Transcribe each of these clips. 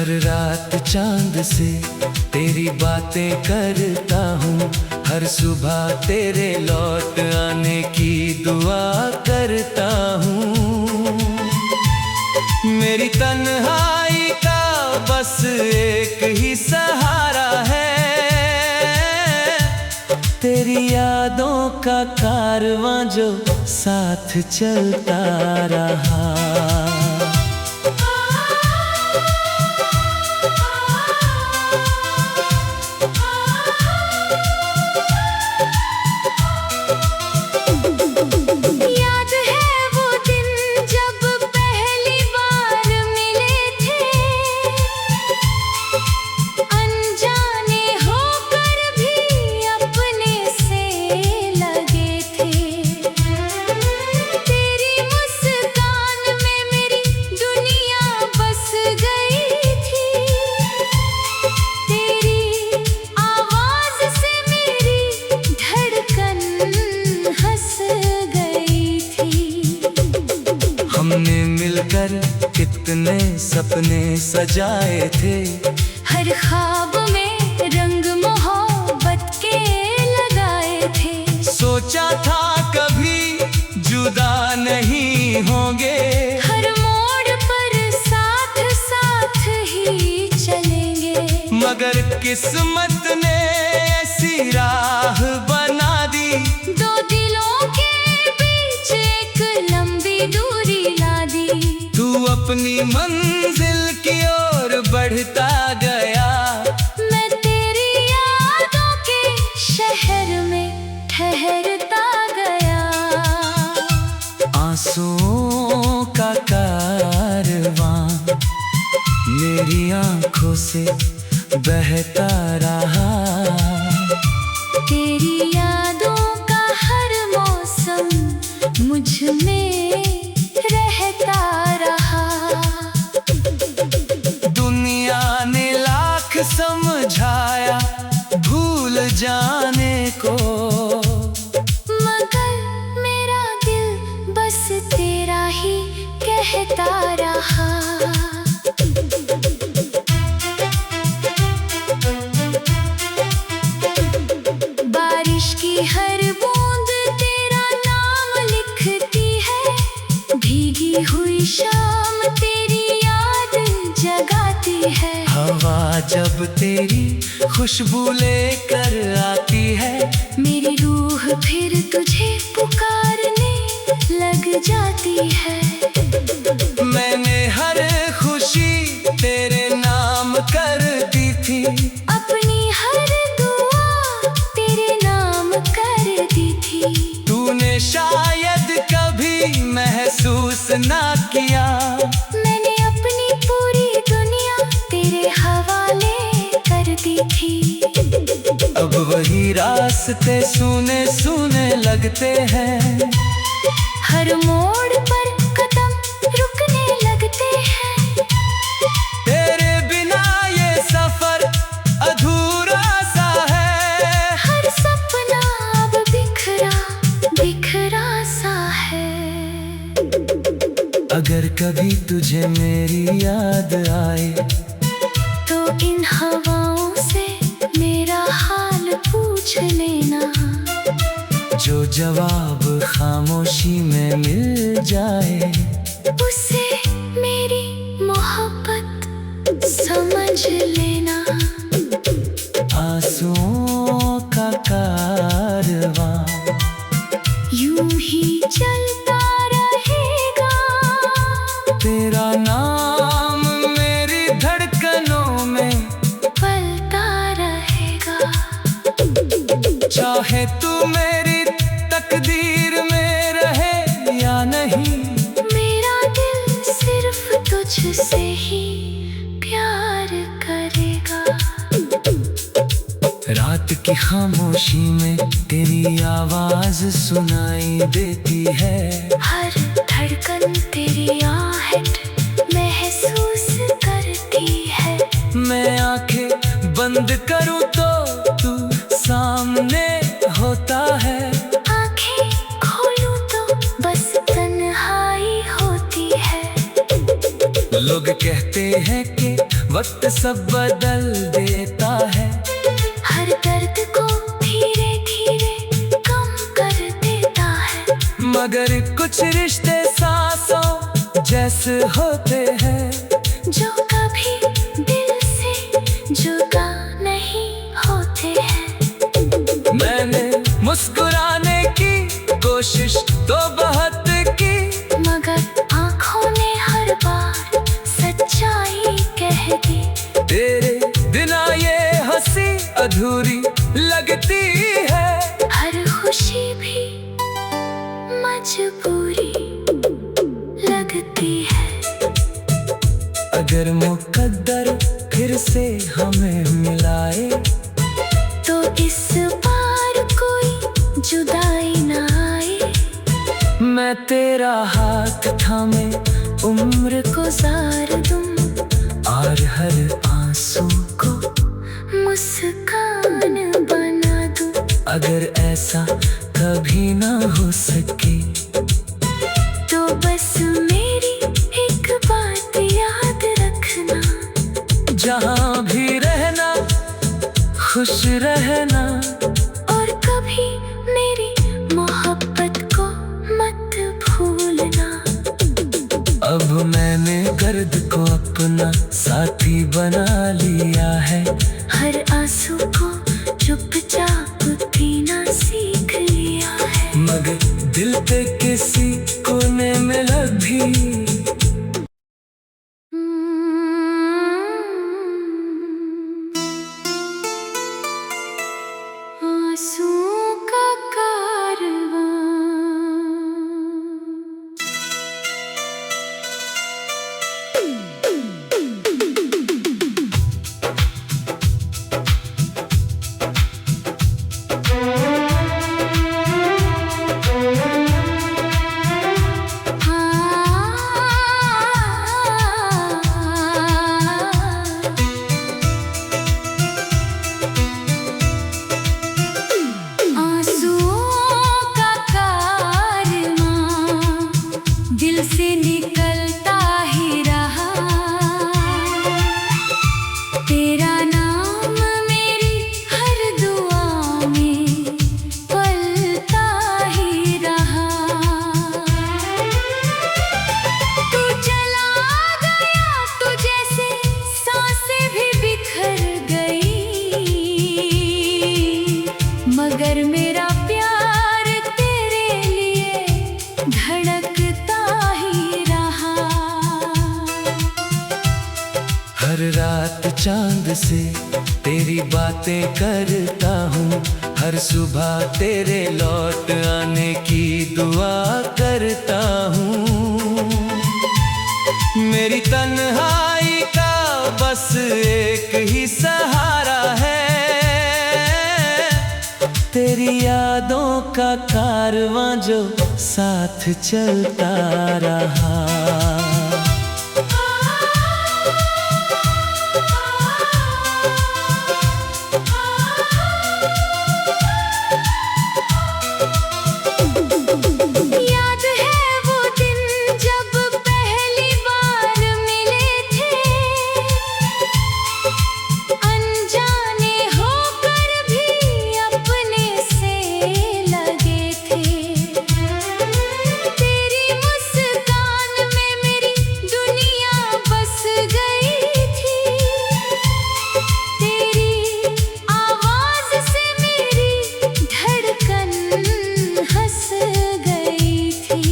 हर रात चांद से तेरी बातें करता हूँ, हर सुबह तेरे लौट आने की दुआ करता हूँ। मेरी तन्हाई का बस एक ही सहारा है, तेरी यादों का कारवां जो साथ चलता रहा। हमने मिलकर कितने सपने सजाए थे, हर ख्वाब में रंग मोहब्बत के लगाए थे। सोचा था कभी जुदा नहीं होंगे, हर मोड़ पर साथ साथ ही चलेंगे। मगर किस्मत ने ऐसी राह बना दी, दो दिलों के बीच एक लंबी दूरी ला दी। तू अपनी मंजिल की ओर बढ़ता गया, मैं तेरी यादों के शहर में ठहरता गया। आंसुओं का कारवां मेरी आंखों से बहता रहा, तेरी यादों का हर मौसम मुझ में रहता रहा। दुनिया ने लाख समझाया भूल जाने को, मगर मेरा दिल बस तेरा ही कहता रहा। बारिश की हर बूंद तेरा नाम लिखती है, भीगी हुई शाम तेरी याद जगाती है। हवा जब तेरी खुशबू लेकर आती है, मेरी रूह फिर तुझे पुकारने लग जाती है। मैंने हर खुशी तेरे नाम कर दी थी, अपनी हर दुआ तेरे नाम कर दी थी। तूने शायद कभी महसूस ना किया, मैंने अपनी पूरी दुनिया तेरे हवाले कर दी थी। अब वही रास्ते सुने सुने लगते हैं, हर मोड़ पर कदम रुकने लगते हैं। तेरे बिना ये सफर अधूरा सा है, हर सपना अब बिखरा बिखरा सा है। अगर कभी तुझे मेरी याद आए, तो इन हवाओं से मेरा हाल पूछ लेना। जो जवाब खामोशी में मिल जाए, उसे मेरी मोहब्बत समझ लेना। आंसुओं का कारवां यूं ही चलता रहेगा, तेरा नाम मेरी धड़कनों में पलता रहेगा। चाहे तू मेरी तकदीर में रहे या नहीं, मेरा दिल सिर्फ तुझसे ही प्यार करेगा। रात की खामोशी में तेरी आवाज सुनाई देती है, हर धड़कन तेरी आहट महसूस करती है। मैं आंखें बंद करूं तो तू सामने होता है, आंखें खोलूं तो बस तन्हाई होती है। लोग कहते हैं कि वक्त सब बदल देता है, हर दर्द को धीरे धीरे कम कर देता है। मगर कुछ रिश्ते सांसों जैसे होते हैं, जो कभी दिल से जुदा नहीं होते हैं। मैंने मुस्कुराने की कोशिश तो बहुत की, मगर आँखों ने हर बार सच्चाई कह दी। तेरे बिना ये हंसी अधूरी लगती है, हर खुशी भी मजबूरी लगती है। अगर मुकद्दर फिर से हमें मिलाए, तो इस बार कोई जुदाई ना आए। मैं तेरा हाथ थामे उम्र गुजार दूं और हर आंसू को मुस्कान बना दूं। अगर ऐसा कभी ना हो सके, तो बस मेरी एक बात याद रखना, जहाँ भी रहना खुश रहना, और कभी मेरी मोहब्बत को मत भूलना। अब मैंने दर्द को अपना साथी बना लिया है, हर आंसू को चुपचाप पीना सीख लिया है। मगर दिल पे किसी कोने में लगी आंसुओं का कारवां। दिल से निकलता ही रहा, तेरा नाम मेरी हर दुआ में पलता ही रहा। तू चला गया तो जैसे सांसें भी बिखर गई, मगर मेरा प्यार तेरे लिए धड़कता ही रहा। हर रात चांद से तेरी बातें करता हूँ, हर सुबह तेरे लौट आने की दुआ करता हूँ। मेरी तन्हाई का बस एक ही सहारा है, तेरी यादों का कारवां जो साथ चलता रहा। याद है वो दिन जब पहली बार मिले थे, अनजाने होकर भी अपने से लगे थे। तेरी मुस्कान में मेरी दुनिया बस गई थी, तेरी आवाज से मेरी धड़कन हंस गई थी।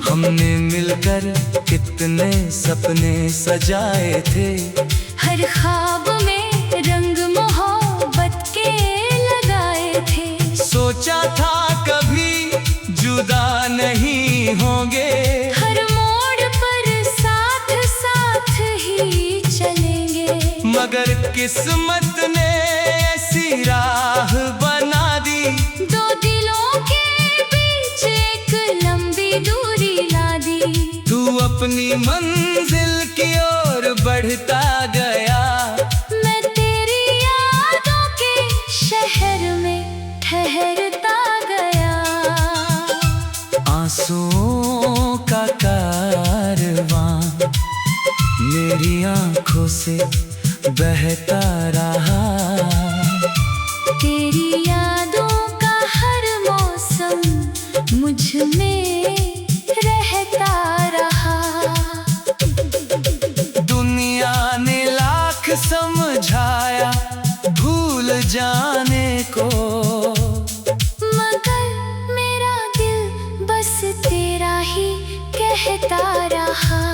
हमने मिलकर कितने सपने सजाए थे, हर ख्वाब में रंग मोहब्बत के लगाए थे। सोचा था कभी जुदा नहीं होंगे, हर मोड़ पर साथ साथ ही चलेंगे, मगर किस्मत ने ऐसी राह बना दी। दो दिलों के बीच एक लंबी दूरी ला दी। तू अपनी मंजिल की ओर बढ़ता गया, मैं तेरी यादों के शहर में ठहरता गया। आंसुओं का कारवां तेरी आंखों से बहता रहा। तेरी यादों का हर मौसम मुझ में रहता रहा। दुनिया ने लाख समझाया भूल जाने को, मगर मेरा दिल बस तेरा ही कहता रहा।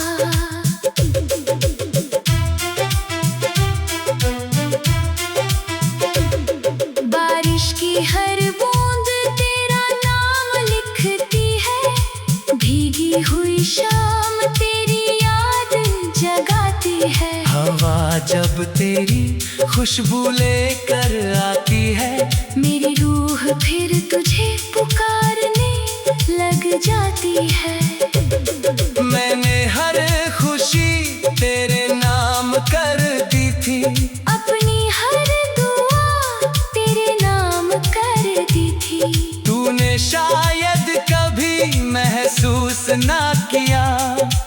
बारिश की हर बूंद तेरा नाम लिखती है, भीगी हुई शाम तेरी याद जगाती है। हवा जब तेरी खुशबू लेकर आती है, मेरी रूह फिर तुझे पुकारने लग जाती है। मैंने हर खुशी तेरे नाम कर दी थी, अपनी हर दुआ तेरे नाम कर दी थी। तूने शायद कभी महसूस ना किया।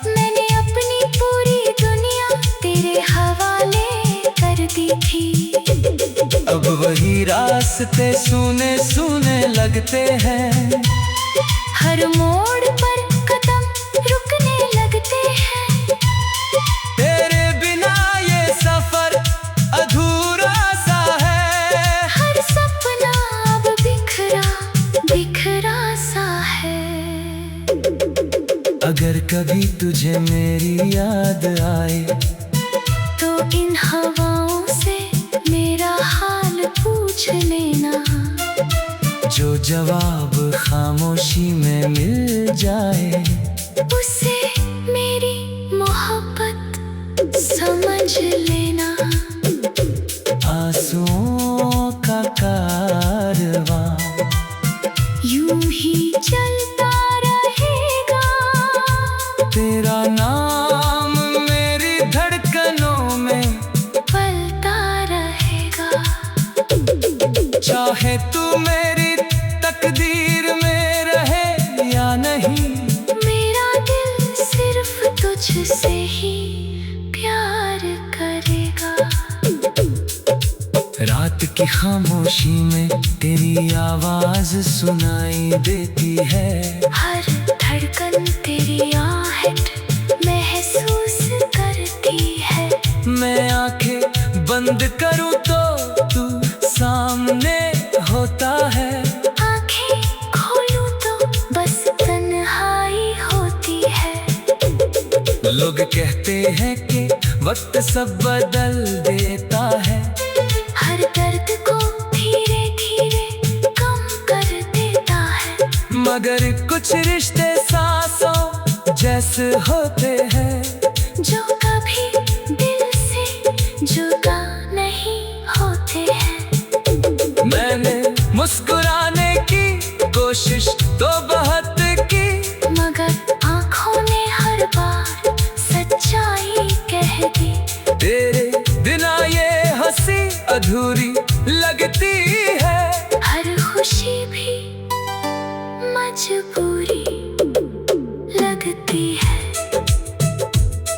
मैंने अपनी पूरी दुनिया तेरे हवाले कर दी थी। अब वही रास्ते सुने सुने लगते हैं, हर मोड़ पर कदम रुकने लगते हैं। तेरे बिना ये सफर अधूरा सा है। हर सपना अब बिखरा बिखरा सा है। अगर कभी तुझे मेरी याद आए, तो इन हवाओं से मेरा हाल पूछ लेना। जो जवाब खामोशी में मिल जाए, उसे मेरी मोहब्बत समझ लेना। आंसुओं का कारवां यूं ही चलता रहेगा। तेरा नाम मेरी धड़कनों में पलता रहेगा। चाहे तू मेरी तकदीर में रहे या नहीं, मेरा दिल सिर्फ तुझसे ही प्यार करेगा। रात की खामोशी में तेरी आवाज सुनाई देती है। हर धड़कन तेरी आहट महसूस करती है। मैं आंखें बंद करूं तो तू सामने होता है, आंखें खोलूं तो बस तन्हाई होती है। लोग कहते हैं कि वक्त सब बदल देता है, हर दर्द को धीरे धीरे कम कर देता है। मगर कुछ रिश्ते सांसों जैसे होते हैं, जो कभी दिल से जुदा नहीं होते हैं। मैंने मुस्कुराने की कोशिश तो बहुत की, मगर आँखों ने हर बार सच्चाई कह दी। तेरे बिना ये हंसी अधूरी लगती है। हर खुशी भी मजबूरी लगती है।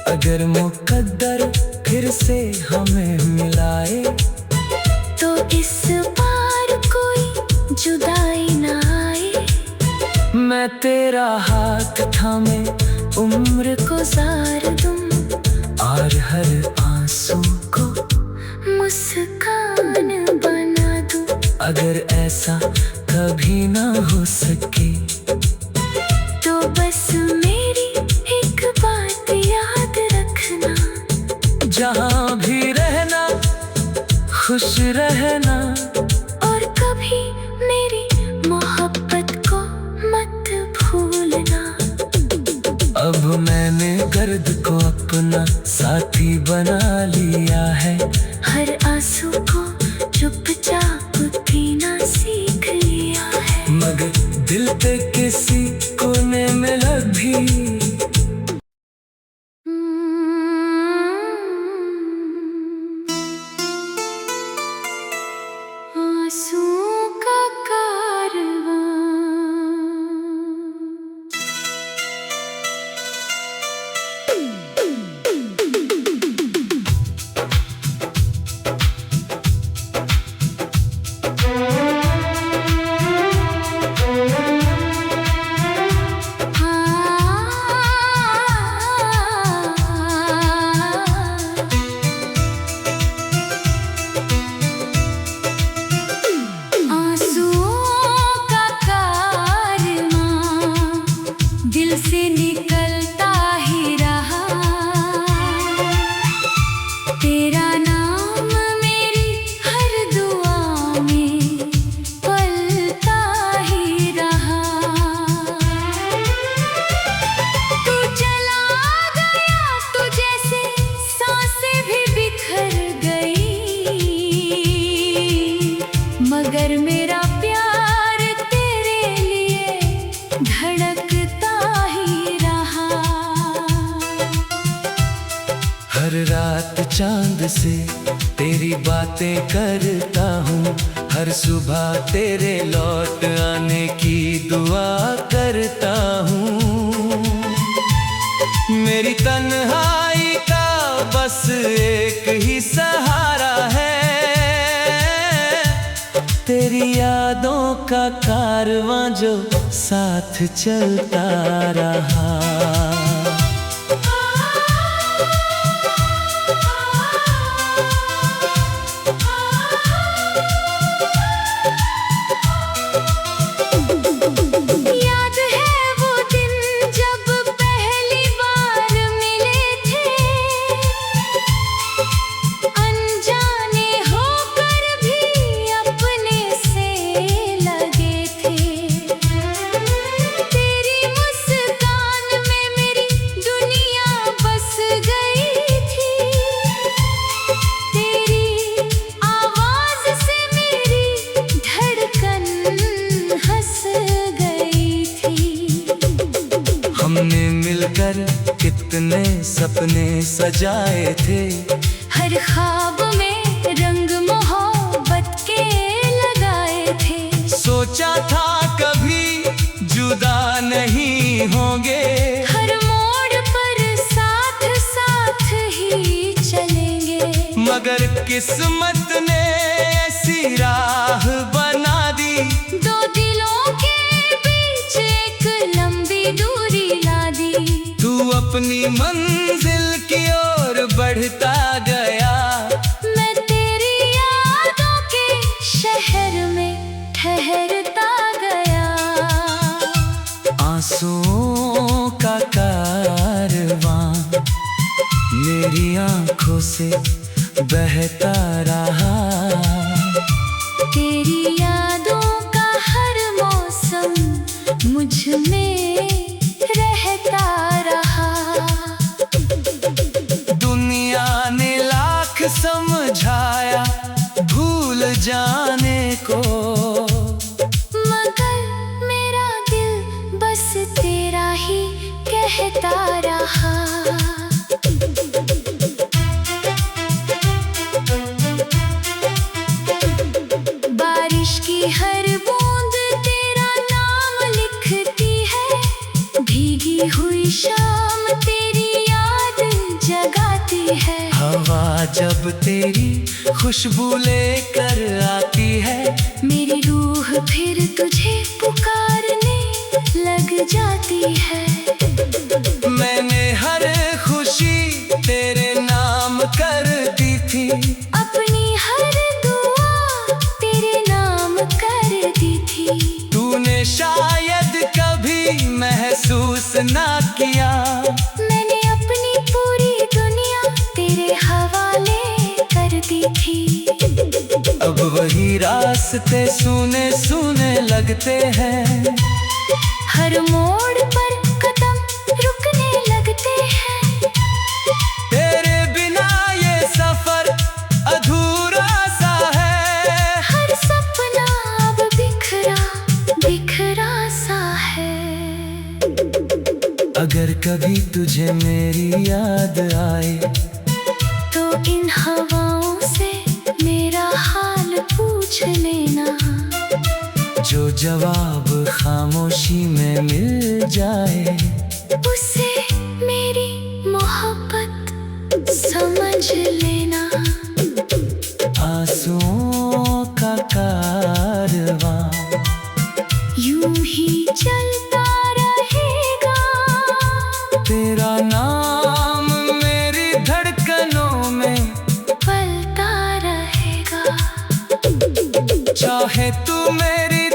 अगर मुकद्दर फिर से हमें मिलाए, तो इस बार कोई जुदाई ना आए। मैं तेरा हाथ थामे उम्र गुजार दूं और हर आंसू को मुस्कान बना दूं। अगर ऐसा कभी ना हो सके, तो बस मेरी एक बात याद रखना। जहाँ भी रहना खुश रहना, और कभी मेरी मोहब्बत को मत भूलना। अब मैंने गर्द को अपना साथी बना लिया है। हर आंसू को चुपचाप पीना सीख लिया है। मगर दिल पे किसी कोने में लग भी आंसुओं का कारवां। हर रात चांद से तेरी बातें करता हूँ, हर सुबह तेरे लौट आने की दुआ करता हूँ। मेरी तन्हाई का बस एक ही सहारा है, तेरी यादों का कारवां जो साथ चलता रहा। हमने मिलकर कितने सपने सजाए थे, हर ख्वाब में रंग मोहब्बत के लगाए थे। सोचा था कभी जुदा नहीं होंगे, हर मोड़ पर साथ साथ ही चलेंगे। मगर किस्मत ने ऐसी राह बना दी, दो दिलों के बीच एक लंबी दूरी ला दी। तू अपनी मंजिल की ओर बढ़ता गया, मैं तेरी यादों के शहर में ठहरता गया। आंसुओं का कारवां मेरी आंखों से बहता रहा, तेरी यादों का हर मौसम मुझ में रहता रहा। दुनिया ने लाख समझाया भूल जाने को, मगर मेरा दिल बस तेरा ही कहता रहा। बारिश की हर बूंद तेरा नाम लिखती है, भीगी हुई शाम तेरी याद जगाती है। हवा जब तेरी खुशबू लेकर आती है, मेरी रूह फिर तुझे पुकारने लग जाती है। मैंने हर खुशी तेरे नाम कर दी थी, अपनी हर दुआ तेरे नाम कर दी थी। तूने शायद कभी महसूस ना किया, मैंने अपनी पूरी दुनिया तेरे हवाले कर दी थी। अब वही रास्ते सुने सुने लगते हैं, हर मोड़ पर कदम रुकने लगते हैं। तेरे बिना ये सफर अधूरा सा है, हर सपना अब बिखरा बिखरा सा है। अगर कभी तुझे मेरी याद आए, तो इन हवाओं से मेरा हाल पूछ लेना। जो जवाब खामोशी में मिल जाए, उसे मेरी मोहब्बत समझ लेना। आंसुओं का कारवां यूं ही चलता रहेगा, तेरा नाम मेरी धड़कनों में पलता रहेगा। चाहे तू मेरी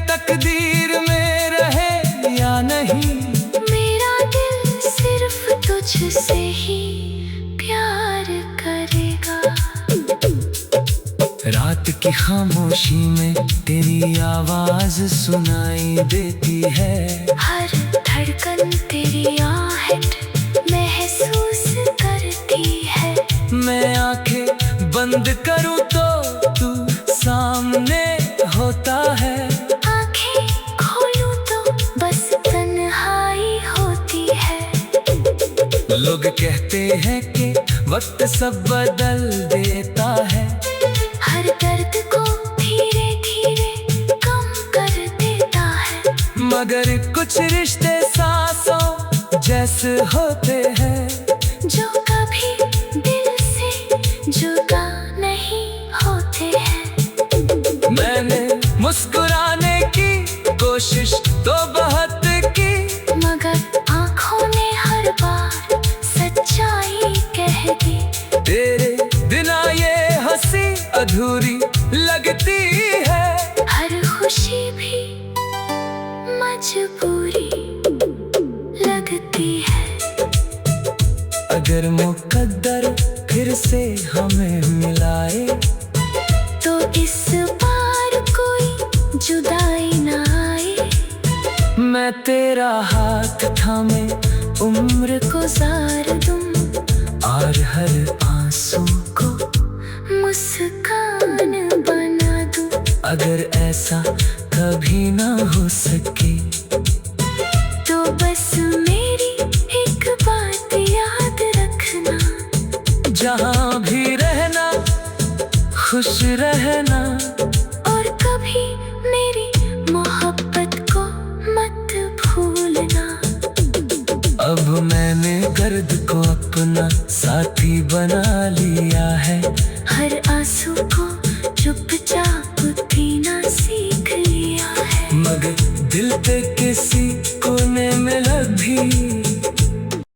तकदीर में रहे या नहीं, मेरा दिल सिर्फ तुझसे ही प्यार करेगा। रात की खामोशी में तेरी आवाज सुनाई देती है, हर धड़कन तेरी आहट महसूस करती है। मैं आंखें बंद करूं तो तू सामने होता है, आंखें खोलूं तो बस तन्हाई होती है। लोग कहते हैं कि वक्त सब बदल देता है, हर दर्द को धीरे धीरे कम कर देता है। मगर कुछ रिश्ते सांसों जैसे होते हैं, जो कभी दिल से जुदा नहीं होते हैं। मैंने मुस्कुराने की कोशिश तो बहुत की, मगर आँखों ने हर बार सच्चाई कह दी। तेरे बिना ये हंसी अधूरी लगती है, हर खुशी भी मजबूरी लगती है। अगर मुकद्दर फिर से हमें मिलाए, तो इस बार कोई जुदाई ना आए। मैं तेरा हाथ थामे उम्र गुजार दूं और हर आंसू को मुस्कान बना दूं। अगर ऐसा कभी ना हो सके, तो बस मेरी एक बात याद रखना, जहाँ भी रहना खुश रहना, और कभी मेरी मोहब्बत को मत भूलना। अब मैंने दर्द को अपना साथी बना लिया है, हर आंसू को चुपचाप पीना सीख लिया है। मगर दिल पे किसी कोने में भी